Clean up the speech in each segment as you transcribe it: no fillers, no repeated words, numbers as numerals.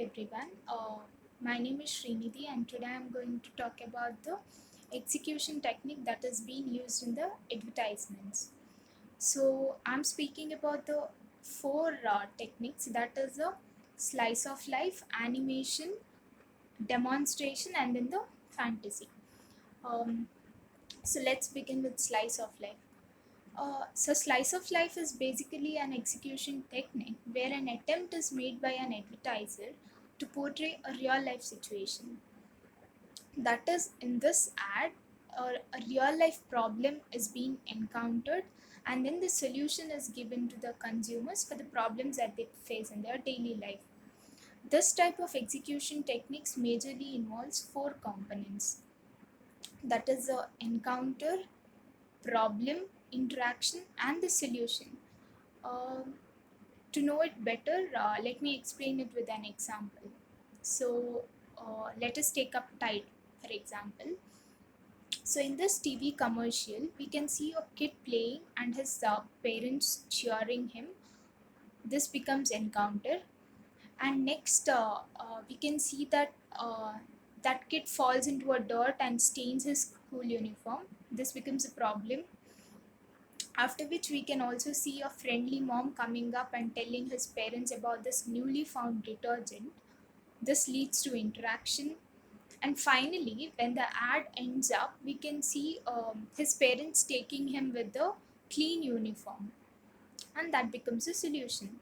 everyone. My name is Srinidhi, and today I'm going to talk about the execution technique that is being used in the advertisements. So, I'm speaking about the four techniques, that is the slice of life, animation, demonstration, and then the fantasy. Um, so, let's begin with slice of life. So, slice of life is basically an execution technique where an attempt is made by an advertiser to portray a real life situation. That is, in this ad, a real life problem is being encountered, and then the solution is given to the consumers for the problems that they face in their daily life. This type of execution techniques majorly involves four components, that is, the encounter, problem, interaction, and the solution. Um to know it better, let me explain it with an example. So, let us take up Tide, for example. So, in this TV commercial, we can see a kid playing and his parents cheering him. This becomes encounter, and next, we can see that that kid falls into a dirt and stains his school uniform. This becomes a problem, after which we can also see a friendly mom coming up and telling his parents about this newly found detergent. This leads to interaction. And finally, when the ad ends up, we can see his parents taking him with the clean uniform. And that becomes a solution.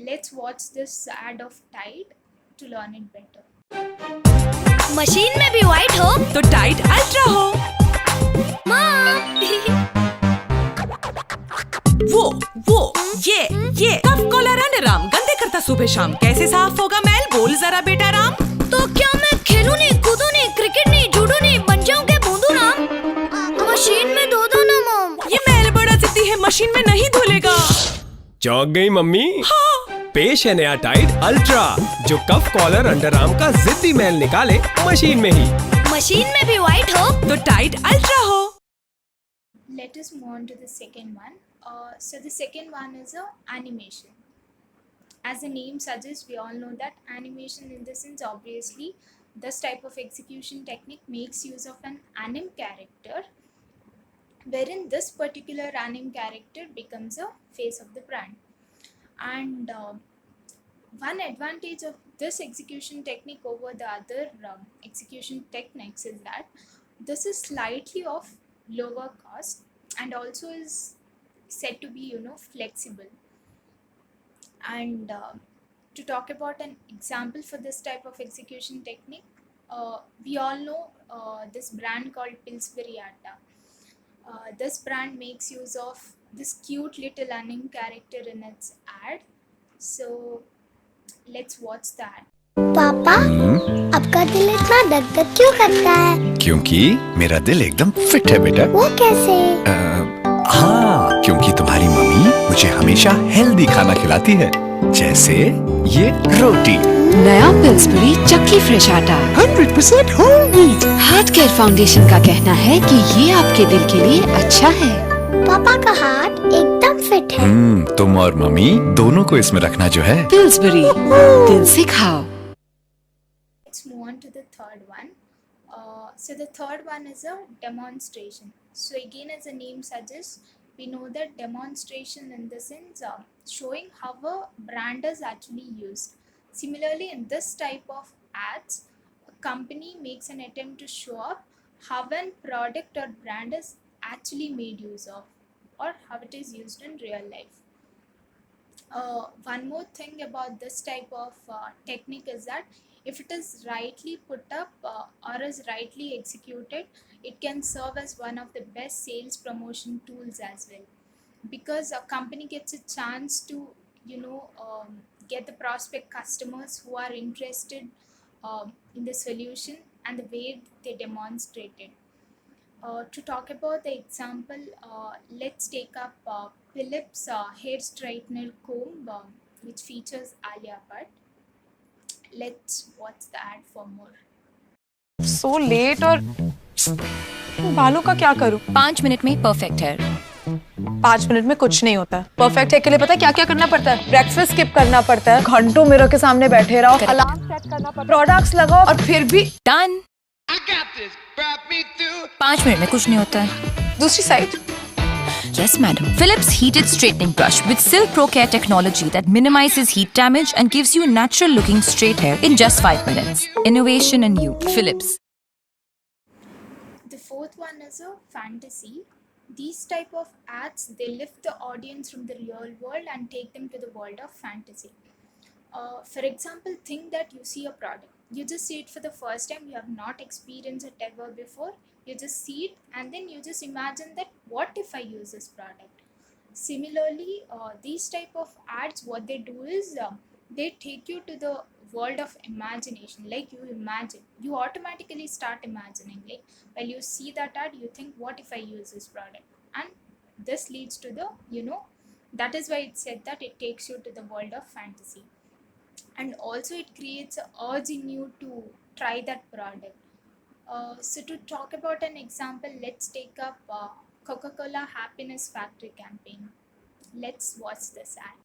Let's watch this ad of Tide to learn it better. Machine में भी white हो तो Tide ultra हो। वो ये कफ collar underarm गंदे करता सुबह शाम, कैसे साफ होगा मैल बोल जरा बेटा राम। तो क्या मैं खेलूं नहीं, कूदूं नहीं, क्रिकेट नहीं, जूडो नहीं, बन जाऊं क्या बूंदू राम? मशीन में धो दो ना मॉम। ये मैल बड़ा जिद्दी है, मशीन में नहीं धुलेगा। चौंक गई मम्मी? हाँ। पेश है नया टाइड अल्ट्रा, जो कफ कॉलर अंडरआर्म का जिद्दी मैल निकाले मशीन में ही। मशीन में भी व्हाइट हो तो टाइड अल्ट्रा हो। Let us move on to the second one. So the second one is animation. As the name suggests, we all know that animation, in the sense, obviously, this type of execution technique makes use of an anime character, wherein this particular anime character becomes a face of the brand. And one advantage of this execution technique over the other execution techniques is that this is slightly of lower cost and also is said to be flexible. And to talk about an example for this type of execution technique, we all know this brand called Pillsbury Atta. This brand makes use of this cute little anime character in its ad. So let's watch that. पापा, आपका दिल इतना धक-धक क्यों करता है? क्योंकि मेरा दिल एकदम फिट है बेटा। वो कैसे? हाँ, क्योंकि तुम्हारी मम्मी मुझे हमेशा हेल्दी खाना खिलाती है, जैसे ये रोटी। नया पिल्सबरी चक्की फ्रेश आटा 100% whole wheat. Heart care foundation का कहना है कि ये आपके दिल के लिए अच्छा है। पापा का हार्ट एकदम फिट है। तुम और मम्मी दोनों को इसमें रखना जो है। पिल्सबरी, दिल से खाओ। Let's move on to the third one. So the third one is a demonstration. So again, as the name suggests, we know that demonstration, in the sense, showing how a brand is actually used. Similarly, in this type of ads, a company makes an attempt to show up how a product or brand is actually made use of, or how it is used in real life. One more thing about this type of technique is that if it is rightly put up or is rightly executed, it can serve as one of the best sales promotion tools as well, because a company gets a chance to get the prospect customers who are interested in the solution and the way they demonstrate it. To talk about the example, let's take up Philips hair straightener comb, which features Alia Bhatt. Let's watch the ad for more. So late और बालों का क्या करूं? 5 minute में perfect hair. 5 minute में कुछ नहीं होता। परफेक्ट है के लिए पता है क्या क्या करना पड़ता है? ब्रेकफास्ट स्किप करना पड़ता है, घंटों मिरर के सामने बैठे रहो, अलार्म सेट करना पड़ता है, प्रोडक्ट्स लगाओ और फिर भी डन। 5 मिनट में कुछ नहीं होता है। दूसरी side. Yes, madam. Philips heated straightening brush with Silk Pro Care technology that minimizes heat damage and gives you natural-looking straight hair in just 5 minutes. Innovation in you, Philips. The fourth one is a fantasy. These type of ads, they lift the audience from the real world and take them to the world of fantasy. For example, think that you see a product. You just see it for the first time. You have not experienced it ever before. You just see it and then you just imagine that what if I use this product. Similarly, these type of ads, what they do is they take you to the world of imagination. Like you imagine, you automatically start imagining. Like while you see that ad, you think, what if I use this product? And this leads to the, that is why it said that it takes you to the world of fantasy. And also it creates an urge in you to try that product. So to talk about an example, let's take up Coca-Cola Happiness Factory campaign. Let's watch this ad.